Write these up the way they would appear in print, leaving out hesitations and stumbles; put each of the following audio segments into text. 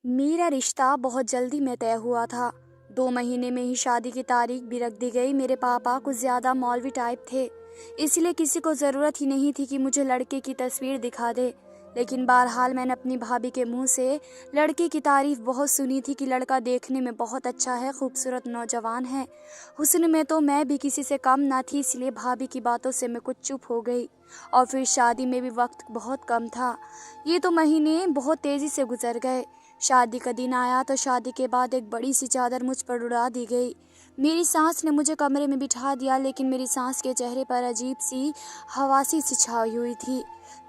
मेरा रिश्ता बहुत जल्दी में तय हुआ था। 2 महीने में ही शादी की तारीख भी रख दी गई। मेरे पापा कुछ ज़्यादा मौलवी टाइप थे, इसलिए किसी को ज़रूरत ही नहीं थी कि मुझे लड़के की तस्वीर दिखा दे। लेकिन बहरहाल मैंने अपनी भाभी के मुंह से लड़के की तारीफ बहुत सुनी थी कि लड़का देखने में बहुत अच्छा है, खूबसूरत नौजवान है। हुस्न में तो मैं भी किसी से कम ना थी, इसलिए भाभी की बातों से मैं कुछ चुप हो गई। और फिर शादी में भी वक्त बहुत कम था। ये तो महीने बहुत तेज़ी से गुजर गए। शादी का दिन आया तो शादी के बाद एक बड़ी सी चादर मुझ पर उड़ा दी गई। मेरी सास ने मुझे कमरे में बिठा दिया, लेकिन मेरी सास के चेहरे पर अजीब सी हवासी सी छाई हुई थी।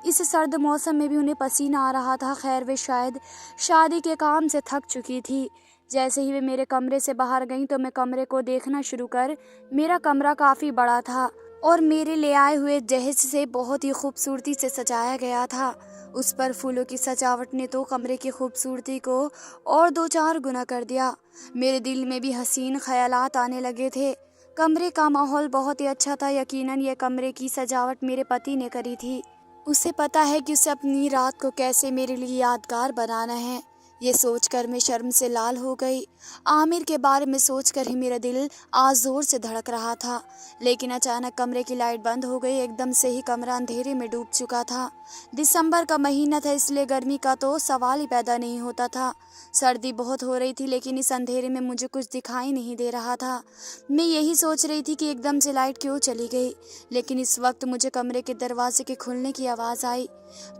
इस सर्द मौसम में भी उन्हें पसीना आ रहा था। खैर, वे शायद शादी के काम से थक चुकी थी। जैसे ही वे मेरे कमरे से बाहर गईं तो मैं कमरे को देखना शुरू कर। मेरा कमरा काफ़ी बड़ा था और मेरे ले आए हुए जहेज से बहुत ही खूबसूरती से सजाया गया था। उस पर फूलों की सजावट ने तो कमरे की खूबसूरती को और 2-4 गुना कर दिया। मेरे दिल में भी हसीन ख्यालात आने लगे थे। कमरे का माहौल बहुत ही अच्छा था। यकीनन ये कमरे की सजावट मेरे पति ने करी थी। उसे पता है कि उसे अपनी रात को कैसे मेरे लिए यादगार बनाना है। ये सोचकर मैं शर्म से लाल हो गई। आमिर के बारे में सोचकर ही मेरा दिल आज जोर से धड़क रहा था। लेकिन अचानक कमरे की लाइट बंद हो गई। एकदम से ही कमरा अंधेरे में डूब चुका था। दिसंबर का महीना था, इसलिए गर्मी का तो सवाल ही पैदा नहीं होता था। सर्दी बहुत हो रही थी, लेकिन इस अंधेरे में मुझे कुछ दिखाई नहीं दे रहा था। मैं यही सोच रही थी कि एकदम से लाइट क्यों चली गई। लेकिन इस वक्त मुझे कमरे के दरवाजे के खुलने की आवाज़ आई।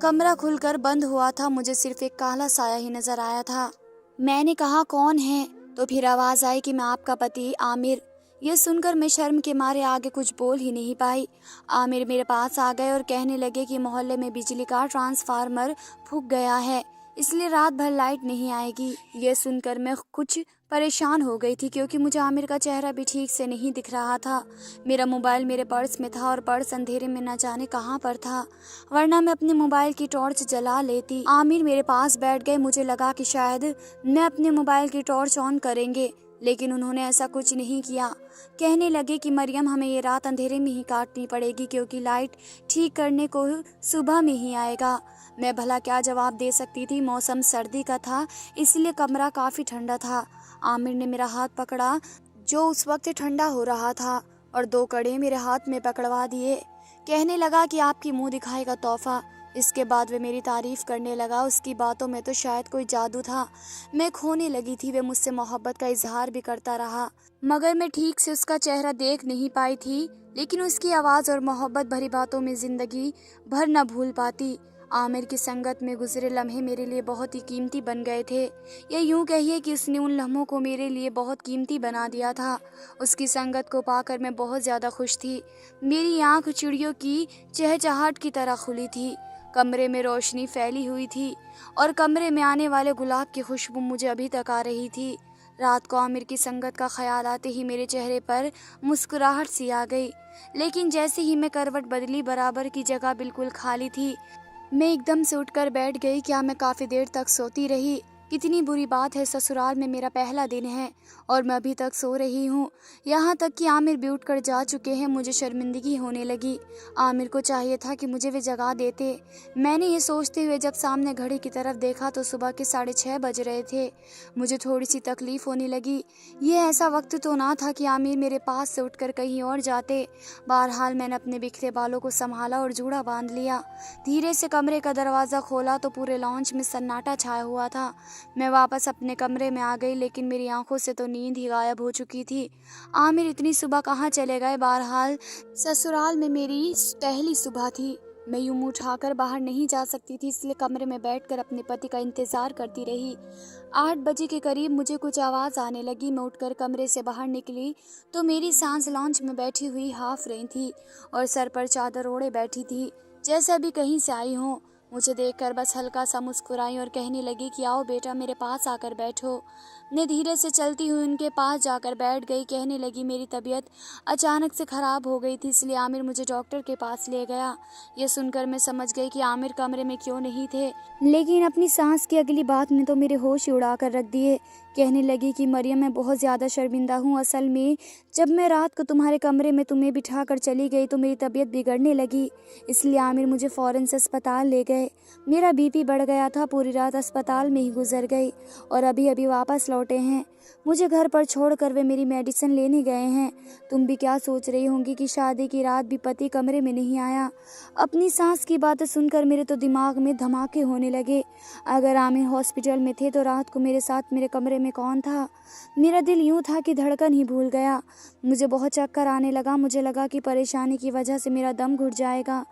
कमरा खुलकर बंद हुआ था। मुझे सिर्फ एक काला साया ही नजर आया था। मैंने कहा, कौन है? तो फिर आवाज़ आई कि मैं आपका पति आमिर। यह सुनकर मैं शर्म के मारे आगे कुछ बोल ही नहीं पाई। आमिर मेरे पास आ गए और कहने लगे कि मोहल्ले में बिजली का ट्रांसफार्मर फूक गया है, इसलिए रात भर लाइट नहीं आएगी। यह सुनकर मैं कुछ परेशान हो गई थी, क्योंकि मुझे आमिर का चेहरा भी ठीक से नहीं दिख रहा था। मेरा मोबाइल मेरे पर्स में था और पर्स अंधेरे में न जाने कहाँ पर था, वरना मैं अपने मोबाइल की टॉर्च जला लेती। आमिर मेरे पास बैठ गए। मुझे लगा कि शायद मैं अपने मोबाइल की टॉर्च ऑन करेंगे, लेकिन उन्होंने ऐसा कुछ नहीं किया। कहने लगे कि मरियम, हमें ये रात अंधेरे में ही काटनी पड़ेगी, क्योंकि लाइट ठीक करने को सुबह में ही आएगा। मैं भला क्या जवाब दे सकती थी। मौसम सर्दी का था, इसलिए कमरा काफ़ी ठंडा था। आमिर ने मेरा हाथ पकड़ा, जो उस वक्त ठंडा हो रहा था, और 2 कड़े मेरे हाथ में पकड़वा दिए। कहने लगा कि आपकी मुंह दिखाई का तोहफा। इसके बाद वे मेरी तारीफ करने लगा। उसकी बातों में तो शायद कोई जादू था। मैं खोने लगी थी। वे मुझसे मोहब्बत का इजहार भी करता रहा, मगर मैं ठीक से उसका चेहरा देख नहीं पाई थी। लेकिन उसकी आवाज़ और मोहब्बत भरी बातों में ज़िंदगी भर न भूल पाती। आमिर की संगत में गुजरे लम्हे मेरे लिए बहुत ही कीमती बन गए थे। या यूं कहिए कि उसने उन लम्हों को मेरे लिए बहुत कीमती बना दिया था। उसकी संगत को पाकर मैं बहुत ज़्यादा खुश थी। मेरी आंख चिड़ियों की चहचहाट की तरह खुली थी। कमरे में रोशनी फैली हुई थी और कमरे में आने वाले गुलाब की खुशबू मुझे अभी तक आ रही थी। रात को आमिर की संगत का ख्याल आते ही मेरे चेहरे पर मुस्कुराहट सी आ गई। लेकिन जैसे ही मैं करवट बदली, बराबर की जगह बिल्कुल खाली थी। मैं एकदम से उठकर बैठ गई। क्या मैं काफ़ी देर तक सोती रही? कितनी बुरी बात है, ससुराल में मेरा पहला दिन है और मैं अभी तक सो रही हूँ। यहाँ तक कि आमिर भी उठकर जा चुके हैं। मुझे शर्मिंदगी होने लगी। आमिर को चाहिए था कि मुझे वे जगा देते। मैंने ये सोचते हुए जब सामने घड़ी की तरफ देखा तो सुबह के 6:30 बज रहे थे। मुझे थोड़ी सी तकलीफ होने लगी। ये ऐसा वक्त तो ना था कि आमिर मेरे पास से उठकर कहीं और जाते। बहरहाल मैंने अपने बिखरे बालों को संभाला और जूड़ा बांध लिया। धीरे से कमरे का दरवाज़ा खोला तो पूरे लॉन्च में सन्नाटा छाया हुआ था। मैं वापस अपने कमरे में आ गई, लेकिन मेरी आंखों से तो नींद ही गायब हो चुकी थी। आमिर इतनी सुबह कहाँ चले गए? बहरहाल ससुराल में मेरी पहली सुबह थी। मैं यूं मुंह उठाकर बाहर नहीं जा सकती थी, इसलिए कमरे में बैठकर अपने पति का इंतज़ार करती रही। 8 बजे के करीब मुझे कुछ आवाज़ आने लगी। मैं उठकर कमरे से बाहर निकली तो मेरी सांस लॉन्च में बैठी हुई हाफ रही थी और सर पर चादर ओढ़े बैठी थी, जैसे अभी कहीं से आई हो। मुझे देखकर बस हल्का सा मुस्कुराई और कहने लगी कि आओ बेटा, मेरे पास आकर बैठो। मैं धीरे से चलती हुई उनके पास जाकर बैठ गई। कहने लगी मेरी तबीयत अचानक से ख़राब हो गई थी, इसलिए आमिर मुझे डॉक्टर के पास ले गया। ये सुनकर मैं समझ गई कि आमिर कमरे में क्यों नहीं थे, लेकिन अपनी सांस की अगली बात ने तो मेरे होश ही उड़ा कर रख दिए। कहने लगी कि मरियम, मैं बहुत ज़्यादा शर्मिंदा हूँ। असल में जब मैं रात को तुम्हारे कमरे में तुम्हें बिठा कर चली गई तो मेरी तबीयत बिगड़ने लगी, इसलिए आमिर मुझे फ़ौरन से अस्पताल ले गए। गए। मेरा बीपी बढ़ गया था, पूरी रात अस्पताल में ही गुजर गई और अभी अभी वापस लौटे हैं। मुझे घर पर छोड़कर वे मेरी मेडिसिन लेने गए हैं। तुम भी क्या सोच रही होंगी कि शादी की रात भी पति कमरे में नहीं आया। अपनी सास की बातें सुनकर मेरे तो दिमाग में धमाके होने लगे। अगर आमिर हॉस्पिटल में थे तो रात को मेरे साथ मेरे कमरे में कौन था। मेरा दिल यूं था कि धड़कन ही भूल गया। मुझे बहुत चक्कर आने लगा। मुझे लगा कि परेशानी की वजह से मेरा दम घुट जाएगा।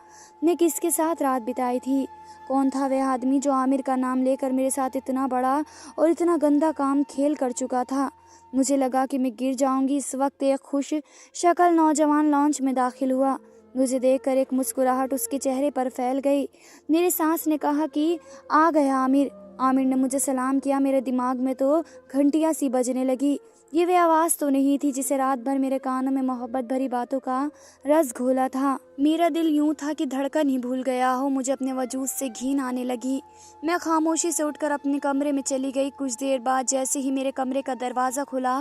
मैं किसके साथ रात बिताई थी? कौन था वह आदमी जो आमिर का नाम लेकर मेरे साथ इतना बड़ा और इतना गंदा काम खेल कर चुका था। मुझे लगा कि मैं गिर जाऊंगी। इस वक्त एक खुश शक्ल नौजवान लॉन्च में दाखिल हुआ। मुझे देखकर एक मुस्कुराहट उसके चेहरे पर फैल गई। मेरी सास ने कहा कि आ गया आमिर। आमिर ने मुझे सलाम किया। मेरे दिमाग में तो घंटियां सी बजने लगी। ये वे आवाज़ तो नहीं थी जिसे रात भर मेरे कानों में मोहब्बत भरी बातों का रस घोला था। मेरा दिल यूं था कि धड़कन ही भूल गया हो। मुझे अपने वजूद से घिन आने लगी। मैं खामोशी से उठकर अपने कमरे में चली गई। कुछ देर बाद जैसे ही मेरे कमरे का दरवाज़ा खुला,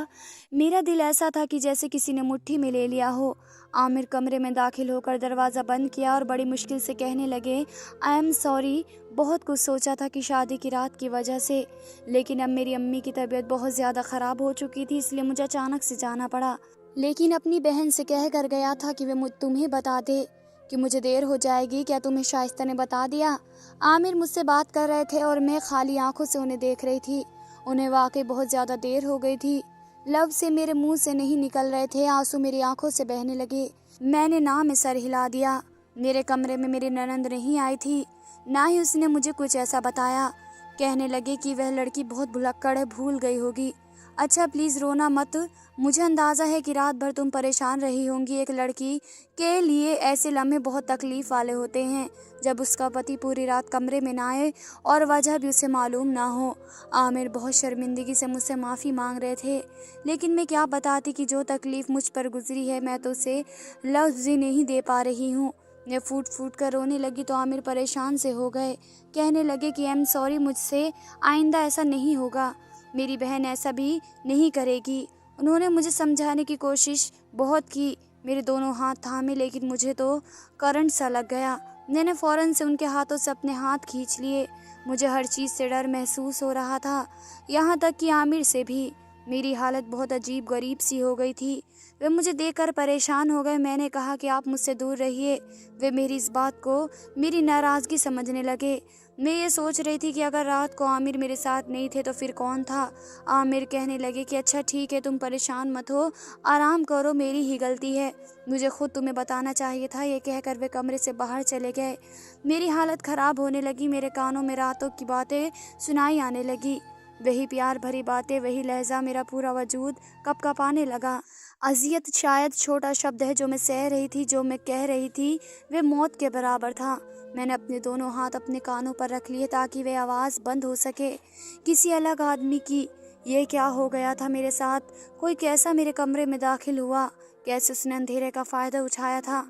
मेरा दिल ऐसा था कि जैसे किसी ने मुट्ठी में ले लिया हो। आमिर कमरे में दाखिल होकर दरवाज़ा बंद किया और बड़ी मुश्किल से कहने लगे, आई एम सॉरी। बहुत कुछ सोचा था कि शादी की रात की वजह से, लेकिन अब मेरी अम्मी की तबीयत बहुत ज़्यादा ख़राब हो चुकी थी, इसलिए मुझे अचानक से जाना पड़ा। लेकिन अपनी बहन से कह कर गया था कि वे तुम्हें बता दे कि मुझे देर हो जाएगी। क्या तुम्हें शाइस्ता ने बता दिया? आमिर मुझसे बात कर रहे थे और मैं खाली आंखों से उन्हें देख रही थी। उन्हें वाकई बहुत ज़्यादा देर हो गई थी। लफ्ज़ से मेरे मुंह से नहीं निकल रहे थे, आंसू मेरी आंखों से बहने लगे। मैंने ना में सर हिला दिया। मेरे कमरे में मेरी ननंद नहीं आई थी, ना ही उसने मुझे कुछ ऐसा बताया। कहने लगे कि वह लड़की बहुत भुलक्कड़ है, भूल गई होगी। अच्छा प्लीज़ रोना मत। मुझे अंदाज़ा है कि रात भर तुम परेशान रही होंगी। एक लड़की के लिए ऐसे लम्हे बहुत तकलीफ़ वाले होते हैं जब उसका पति पूरी रात कमरे में ना आए और वजह भी उसे मालूम ना हो। आमिर बहुत शर्मिंदगी से मुझसे माफ़ी मांग रहे थे, लेकिन मैं क्या बताती कि जो तकलीफ़ मुझ पर गुजरी है मैं तो उसे लफ्ज़ ही नहीं दे पा रही हूँ। मैं फूट फूट कर रोने लगी तो आमिर परेशान से हो गए। कहने लगे कि आई एम सॉरी, मुझसे आइंदा ऐसा नहीं होगा। मेरी बहन ऐसा भी नहीं करेगी। उन्होंने मुझे समझाने की कोशिश बहुत की। मेरे दोनों हाथ थामे, लेकिन मुझे तो करंट सा लग गया। मैंने फ़ौरन से उनके हाथों से अपने हाथ खींच लिए। मुझे हर चीज़ से डर महसूस हो रहा था, यहाँ तक कि आमिर से भी। मेरी हालत बहुत अजीब गरीब सी हो गई थी। वे मुझे देखकर परेशान हो गए। मैंने कहा कि आप मुझसे दूर रहिए। वे मेरी इस बात को मेरी नाराज़गी समझने लगे। मैं ये सोच रही थी कि अगर रात को आमिर मेरे साथ नहीं थे तो फिर कौन था। आमिर कहने लगे कि अच्छा ठीक है, तुम परेशान मत हो, आराम करो, मेरी ही गलती है, मुझे खुद तुम्हें बताना चाहिए था। ये कहकर वे कमरे से बाहर चले गए। मेरी हालत ख़राब होने लगी। मेरे कानों में रातों की बातें सुनाई आने लगी। वही प्यार भरी बातें, वही लहजा। मेरा पूरा वजूद कँपकँपाने लगा। अज़ियत शायद छोटा शब्द है जो मैं सह रही थी। जो मैं कह रही थी वे मौत के बराबर था। मैंने अपने दोनों हाथ अपने कानों पर रख लिए ताकि वे आवाज़ बंद हो सके, किसी अलग आदमी की। ये क्या हो गया था मेरे साथ? कोई कैसा मेरे कमरे में दाखिल हुआ? कैसे उसने अंधेरे का फ़ायदा उठाया था?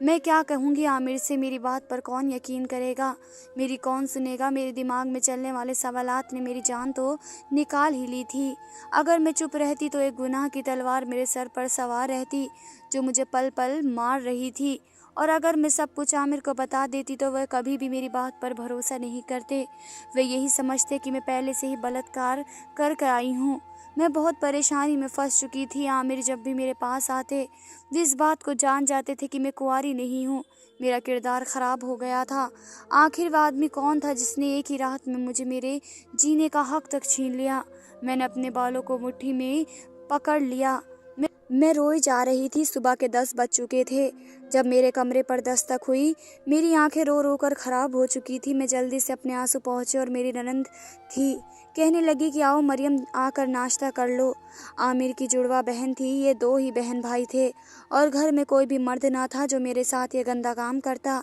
मैं क्या कहूँगी आमिर से? मेरी बात पर कौन यकीन करेगा? मेरी कौन सुनेगा? मेरे दिमाग में चलने वाले सवालात ने मेरी जान तो निकाल ही ली थी। अगर मैं चुप रहती तो एक गुनाह की तलवार मेरे सर पर सवार रहती जो मुझे पल पल मार रही थी। और अगर मैं सब कुछ आमिर को बता देती तो वह कभी भी मेरी बात पर भरोसा नहीं करते। वे यही समझते कि मैं पहले से ही बलात्कार कर आई हूँ। मैं बहुत परेशानी में फंस चुकी थी। आमिर जब भी मेरे पास आते वे इस बात को जान जाते थे कि मैं कुंवारी नहीं हूँ। मेरा किरदार ख़राब हो गया था। आखिर वह आदमी कौन था जिसने एक ही रात में मुझे मेरे जीने का हक तक छीन लिया? मैंने अपने बालों को मुट्ठी में पकड़ लिया। मैं रोई जा रही थी। सुबह के 10 बज चुके थे जब मेरे कमरे पर दस्तक हुई। मेरी आंखें रो रो कर ख़राब हो चुकी थी। मैं जल्दी से अपने आंसू पहुँचे और मेरी ननंद थी। कहने लगी कि आओ मरियम, आकर नाश्ता कर लो। आमिर की जुड़वा बहन थी। ये 2 ही बहन भाई थे और घर में कोई भी मर्द ना था जो मेरे साथ ये गंदा काम करता।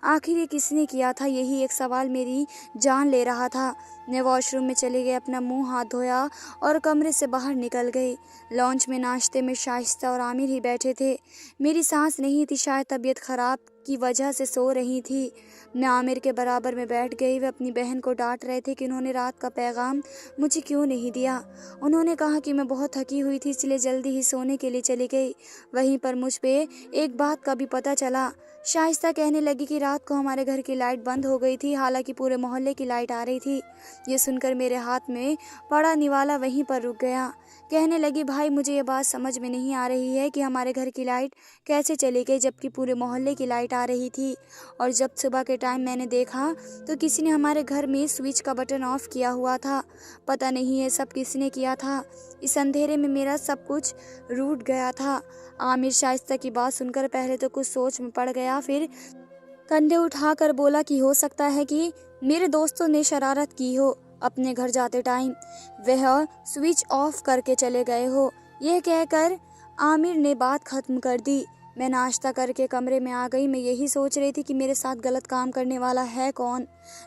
आखिर ये किसने किया था? यही एक सवाल मेरी जान ले रहा था। मैं वॉशरूम में चली गई, अपना मुंह हाथ धोया और कमरे से बाहर निकल गई। लॉन्च में नाश्ते में शाइस्ता और आमिर ही बैठे थे। मेरी सांस नहीं थी, शायद तबीयत ख़राब की वजह से सो रही थी। मैं आमिर के बराबर में बैठ गई। वे अपनी बहन को डांट रहे थे कि उन्होंने रात का पैगाम मुझे क्यों नहीं दिया। उन्होंने कहा कि मैं बहुत थकी हुई थी इसलिए जल्दी ही सोने के लिए चली गई। वहीं पर मुझ पे एक बात का भी पता चला। शाइस्ता कहने लगी कि रात को हमारे घर की लाइट बंद हो गई थी, हालांकि पूरे मोहल्ले की लाइट आ रही थी। ये सुनकर मेरे हाथ में पड़ा निवाला वहीं पर रुक गया। कहने लगी, भाई मुझे ये बात समझ में नहीं आ रही है कि हमारे घर की लाइट कैसे चली गई जबकि पूरे मोहल्ले की लाइट आ रही थी। और जब सुबह के टाइम मैंने देखा तो किसी ने हमारे घर में स्विच का बटन ऑफ किया हुआ था। पता नहीं ये सब किसने किया था। इस अंधेरे में मेरा सब कुछ रूठ गया था। आमिर शाइस्ता की बात सुनकर पहले तो कुछ सोच में पड़ गया, फिर कंधे उठाकर बोला कि हो सकता है कि मेरे दोस्तों ने शरारत की हो, अपने घर जाते टाइम वह स्विच ऑफ करके चले गए हो। यह कहकर आमिर ने बात खत्म कर दी। मैं नाश्ता करके कमरे में आ गई। मैं यही सोच रही थी कि मेरे साथ गलत काम करने वाला है कौन,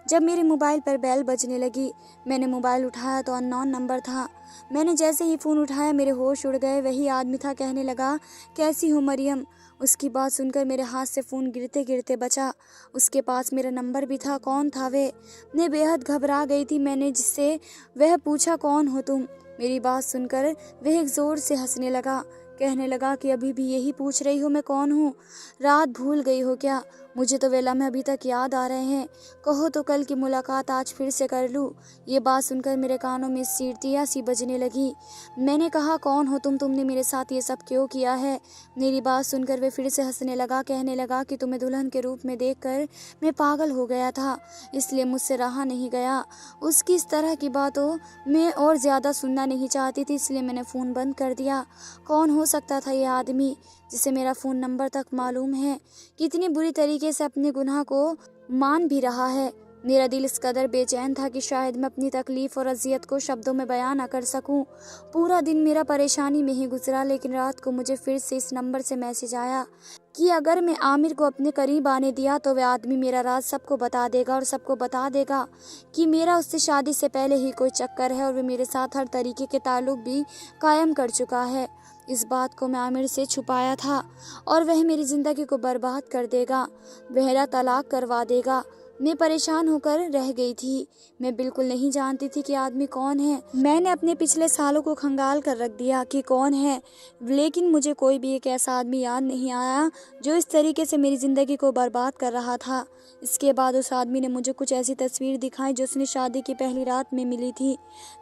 जब मेरे मोबाइल पर बेल बजने लगी। मैंने मोबाइल उठाया तो अननोन नंबर था। मैंने जैसे ही फ़ोन उठाया मेरे होश उड़ गए। वही आदमी था। कहने लगा, कैसी हो मरियम। उसकी बात सुनकर मेरे हाथ से फ़ोन गिरते गिरते बचा। उसके पास मेरा नंबर भी था। कौन था वे? मैं बेहद घबरा गई थी। मैंने जिससे वह पूछा, कौन हो तुम? मेरी बात सुनकर वह एक ज़ोर से हंसने लगा। कहने लगा कि अभी भी यही पूछ रही हो मैं कौन हूँ? रात भूल गई हो क्या? मुझे तो वे लम्हे अभी तक याद आ रहे हैं। कहो तो कल की मुलाकात आज फिर से कर लूँ। ये बात सुनकर मेरे कानों में सीटियाँ सी बजने लगी। मैंने कहा, कौन हो तुम? तुमने मेरे साथ ये सब क्यों किया है? मेरी बात सुनकर वे फिर से हंसने लगा। कहने लगा कि तुम्हें दुल्हन के रूप में देखकर मैं पागल हो गया था, इसलिए मुझसे रहा नहीं गया। उसकी इस तरह की बातों मैं और ज़्यादा सुनना नहीं चाहती थी, इसलिए मैंने फ़ोन बंद कर दिया। कौन हो सकता था ये आदमी जिसे मेरा फ़ोन नंबर तक मालूम है? कितनी बुरी तरीके से अपने गुनाह को मान भी रहा है। मेरा दिल इस कदर बेचैन था कि शायद मैं अपनी तकलीफ़ और अजियत को शब्दों में बयां न कर सकूं। पूरा दिन मेरा परेशानी में ही गुजरा, लेकिन रात को मुझे फिर से इस नंबर से मैसेज आया कि अगर मैं आमिर को अपने करीब आने दिया तो वह आदमी मेरा राज सबको बता देगा और सबको बता देगा कि मेरा उससे शादी से पहले ही कोई चक्कर है और वह मेरे साथ हर तरीके के ताल्लुक भी कायम कर चुका है। इस बात को मैं आमिर से छुपाया था और वह मेरी ज़िंदगी को बर्बाद कर देगा, मेरा तलाक करवा देगा। मैं परेशान होकर रह गई थी। मैं बिल्कुल नहीं जानती थी कि आदमी कौन है। मैंने अपने पिछले सालों को खंगाल कर रख दिया कि कौन है, लेकिन मुझे कोई भी एक ऐसा आदमी याद नहीं आया जो इस तरीके से मेरी ज़िंदगी को बर्बाद कर रहा था। इसके बाद उस आदमी ने मुझे कुछ ऐसी तस्वीर दिखाई जो उसने शादी की पहली रात में मिली थी,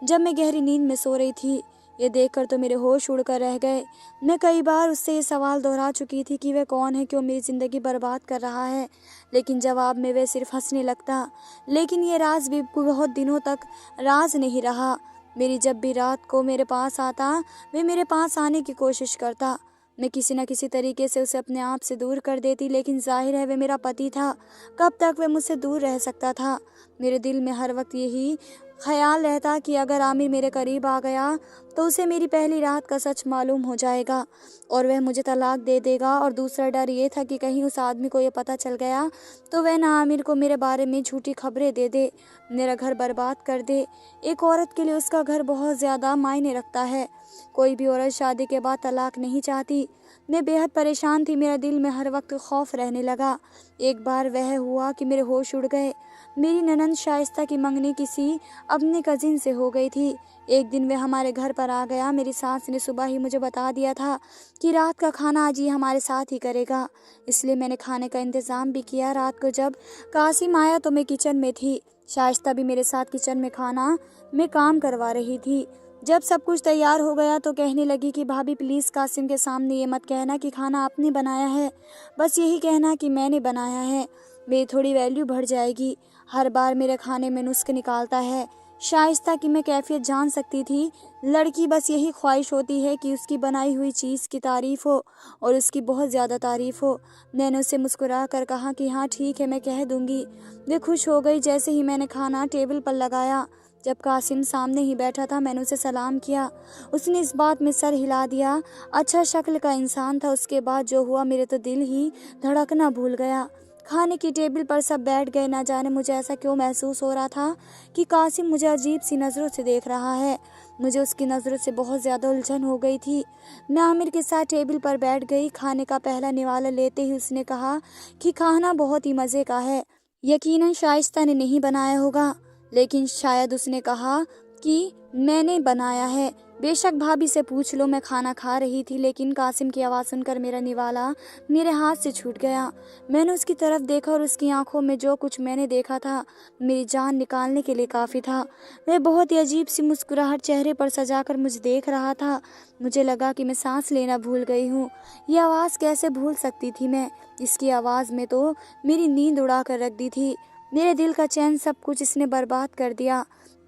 जब मैं गहरी नींद में सो रही थी। ये देखकर तो मेरे होश उड़कर रह गए। मैं कई बार उससे ये सवाल दोहरा चुकी थी कि वह कौन है, क्यों मेरी ज़िंदगी बर्बाद कर रहा है, लेकिन जवाब में वह सिर्फ हंसने लगता। लेकिन ये राज भी बहुत दिनों तक राज नहीं रहा। मेरी जब भी रात को मेरे पास आता, वह मेरे पास आने की कोशिश करता। मैं किसी न किसी तरीके से उसे अपने आप से दूर कर देती, लेकिन जाहिर है वह मेरा पति था। कब तक वह मुझसे दूर रह सकता था? मेरे दिल में हर वक्त यही ख्याल रहता कि अगर आमिर मेरे करीब आ गया तो उसे मेरी पहली रात का सच मालूम हो जाएगा और वह मुझे तलाक दे देगा। और दूसरा डर ये था कि कहीं उस आदमी को ये पता चल गया तो वह ना आमिर को मेरे बारे में झूठी खबरें दे दे, मेरा घर बर्बाद कर दे। एक औरत के लिए उसका घर बहुत ज़्यादा मायने रखता है। कोई भी औरत शादी के बाद तलाक नहीं चाहती। मैं बेहद परेशान थी। मेरा दिल में हर वक्त खौफ रहने लगा। एक बार वह हुआ कि मेरे होश उड़ गए। मेरी ननंद शाइस्ता की मंगनी किसी अपने कजिन से हो गई थी। एक दिन वह हमारे घर पर आ गया। मेरी सास ने सुबह ही मुझे बता दिया था कि रात का खाना आज ये हमारे साथ ही करेगा, इसलिए मैंने खाने का इंतज़ाम भी किया। रात को जब कासिम आया तो मैं किचन में थी। शाइस्ता भी मेरे साथ किचन में खाना में काम करवा रही थी। जब सब कुछ तैयार हो गया तो कहने लगी कि भाभी प्लीज़ कासिम के सामने ये मत कहना कि खाना आपने बनाया है, बस यही कहना कि मैंने बनाया है। मेरी थोड़ी वैल्यू बढ़ जाएगी। हर बार मेरे खाने में नुस्खे निकालता है। शाइस्ता की मैं कैफियत जान सकती थी। लड़की बस यही ख्वाहिश होती है कि उसकी बनाई हुई चीज़ की तारीफ़ हो और उसकी बहुत ज़्यादा तारीफ़ हो। मैंने उसे मुस्कुरा कर कहा कि हाँ ठीक है, मैं कह दूँगी। वे खुश हो गई। जैसे ही मैंने खाना टेबल पर लगाया, जब कासिम सामने ही बैठा था, मैंने उसे सलाम किया। उसने इस बात में सर हिला दिया। अच्छा शक्ल का इंसान था। उसके बाद जो हुआ मेरे तो दिल ही धड़कना भूल गया। खाने की टेबल पर सब बैठ गए। ना जाने मुझे ऐसा क्यों महसूस हो रहा था कि कासिम मुझे अजीब सी नज़रों से देख रहा है। मुझे उसकी नज़रों से बहुत ज़्यादा उलझन हो गई थी। मैं आमिर के साथ टेबल पर बैठ गई। खाने का पहला निवाला लेते ही उसने कहा कि खाना बहुत ही मज़े का है। यकीनन शाइस्ता ने नहीं बनाया होगा, लेकिन शायद उसने कहा कि मैंने बनाया है। बेशक भाभी से पूछ लो। मैं खाना खा रही थी, लेकिन कासिम की आवाज़ सुनकर मेरा निवाला मेरे हाथ से छूट गया। मैंने उसकी तरफ देखा और उसकी आंखों में जो कुछ मैंने देखा था मेरी जान निकालने के लिए काफ़ी था। वह बहुत ही अजीब सी मुस्कुराहट चेहरे पर सजाकर मुझे देख रहा था। मुझे लगा कि मैं सांस लेना भूल गई हूँ। यह आवाज़ कैसे भूल सकती थी मैं? इसकी आवाज़ में तो मेरी नींद उड़ा कर रख दी थी। मेरे दिल का चैन सब कुछ इसने बर्बाद कर दिया।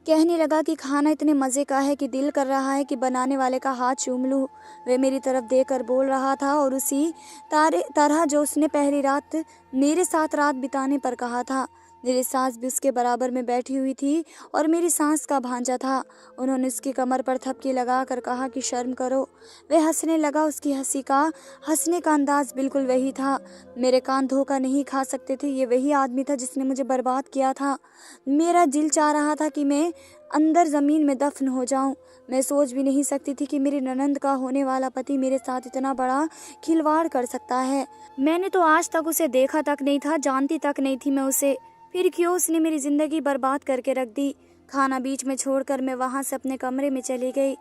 कहने लगा कि खाना इतने मज़े का है कि दिल कर रहा है कि बनाने वाले का हाथ चूम लूं। वह मेरी तरफ देखकर बोल रहा था और उसी तरह जो उसने पहली रात मेरे साथ रात बिताने पर कहा था। मेरी सास भी उसके बराबर में बैठी हुई थी और मेरी सास का भांजा था। उन्होंने उसकी कमर पर थपकी लगा कर कहा कि शर्म करो। वह हंसने लगा। उसकी हंसने का अंदाज बिल्कुल वही था। मेरे कान धोखा नहीं खा सकते थे। ये वही आदमी था जिसने मुझे बर्बाद किया था। मेरा दिल चाह रहा था कि मैं अंदर ज़मीन में दफन हो जाऊं। मैं सोच भी नहीं सकती थी कि मेरी ननंद का होने वाला पति मेरे साथ इतना बड़ा खिलवाड़ कर सकता है। मैंने तो आज तक उसे देखा तक नहीं था, जानती तक नहीं थी मैं उसे। फिर क्यों उसने मेरी ज़िंदगी बर्बाद करके रख दी। खाना बीच में छोड़कर मैं वहाँ से अपने कमरे में चली गई।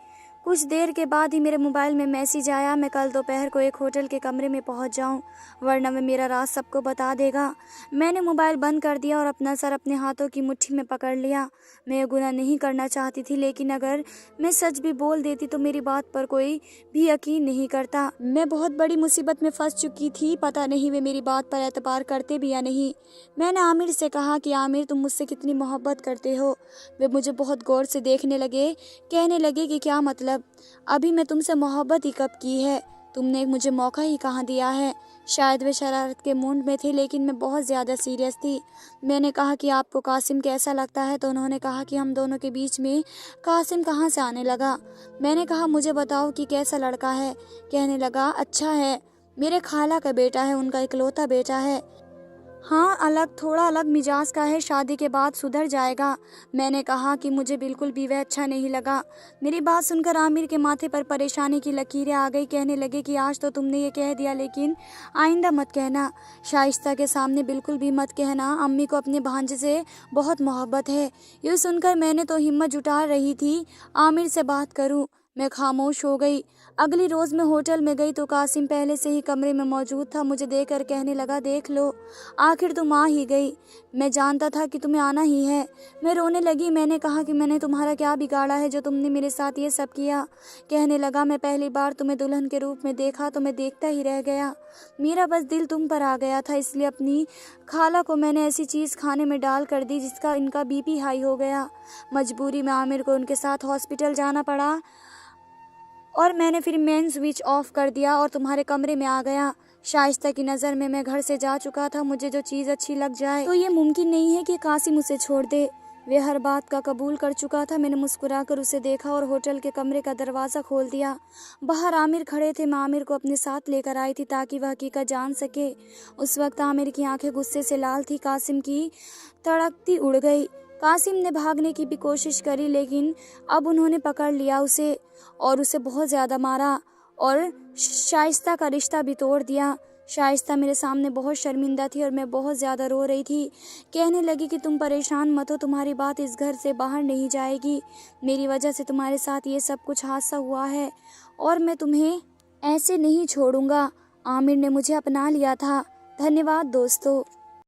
कुछ देर के बाद ही मेरे मोबाइल में मैसेज आया, मैं कल दोपहर को एक होटल के कमरे में पहुंच जाऊं, वरना वह मेरा राज सबको बता देगा। मैंने मोबाइल बंद कर दिया और अपना सर अपने हाथों की मुट्ठी में पकड़ लिया। मैं ये गुनाह नहीं करना चाहती थी, लेकिन अगर मैं सच भी बोल देती तो मेरी बात पर कोई भी यकीन नहीं करता। मैं बहुत बड़ी मुसीबत में फंस चुकी थी। पता नहीं वे मेरी बात पर एतबार करते भी या नहीं। मैंने आमिर से कहा कि आमिर, तुम मुझसे कितनी मोहब्बत करते हो। वे मुझे बहुत गौर से देखने लगे। कहने लगे कि क्या मतलब? अभी मैं तुमसे मोहब्बत ही कब की है? तुमने मुझे मौका ही कहाँ दिया है? शायद वे शरारत के मूड में थे, लेकिन मैं बहुत ज़्यादा सीरियस थी। मैंने कहा कि आपको कासिम कैसा लगता है? तो उन्होंने कहा कि हम दोनों के बीच में कासिम कहाँ से आने लगा। मैंने कहा मुझे बताओ कि कैसा लड़का है। कहने लगा अच्छा है, मेरे खाला का बेटा है, उनका इकलौता बेटा है। हाँ, थोड़ा अलग मिजाज का है, शादी के बाद सुधर जाएगा। मैंने कहा कि मुझे बिल्कुल भी वह अच्छा नहीं लगा। मेरी बात सुनकर आमिर के माथे पर परेशानी की लकीरें आ गई। कहने लगे कि आज तो तुमने ये कह दिया, लेकिन आइंदा मत कहना। शाइस्ता के सामने बिल्कुल भी मत कहना। अम्मी को अपने भांजे से बहुत मोहब्बत है। ये सुनकर मैंने तो हिम्मत जुटा रही थी आमिर से बात करूं। मैं खामोश हो गई। अगली रोज़ मैं होटल में गई तो कासिम पहले से ही कमरे में मौजूद था। मुझे देखकर कहने लगा, देख लो, आखिर तुम आ ही गई। मैं जानता था कि तुम्हें आना ही है। मैं रोने लगी। मैंने कहा कि मैंने तुम्हारा क्या बिगाड़ा है जो तुमने मेरे साथ ये सब किया। कहने लगा, मैं पहली बार तुम्हें दुल्हन के रूप में देखा तो मैं देखता ही रह गया। मेरा बस दिल तुम पर आ गया था, इसलिए अपनी खाला को मैंने ऐसी चीज़ खाने में डाल कर दी जिसका इनका बीपी हाई हो गया। मजबूरी में आमिर को उनके साथ हॉस्पिटल जाना पड़ा और मैंने फिर मेन स्विच ऑफ कर दिया और तुम्हारे कमरे में आ गया। शाइस्ता की नज़र में मैं घर से जा चुका था। मुझे जो चीज़ अच्छी लग जाए तो ये मुमकिन नहीं है कि कासिम उसे छोड़ दे। वे हर बात का कबूल कर चुका था। मैंने मुस्कुराकर उसे देखा और होटल के कमरे का दरवाज़ा खोल दिया। बाहर आमिर खड़े थे। मैं आमिर को अपने साथ लेकर आई थी ताकि वह हकीकत जान सके। उस वक्त आमिर की आंखें गुस्से से लाल थी। कासिम की तड़कती उड़ गई। कासिम ने भागने की भी कोशिश करी, लेकिन अब उन्होंने पकड़ लिया उसे और उसे बहुत ज़्यादा मारा और शाइस्ता का रिश्ता भी तोड़ दिया। शाइस्ता मेरे सामने बहुत शर्मिंदा थी और मैं बहुत ज़्यादा रो रही थी। कहने लगी कि तुम परेशान मत हो, तुम्हारी बात इस घर से बाहर नहीं जाएगी। मेरी वजह से तुम्हारे साथ ये सब कुछ हादसा हुआ है और मैं तुम्हें ऐसे नहीं छोड़ूंगा। आमिर ने मुझे अपना लिया था। धन्यवाद दोस्तों।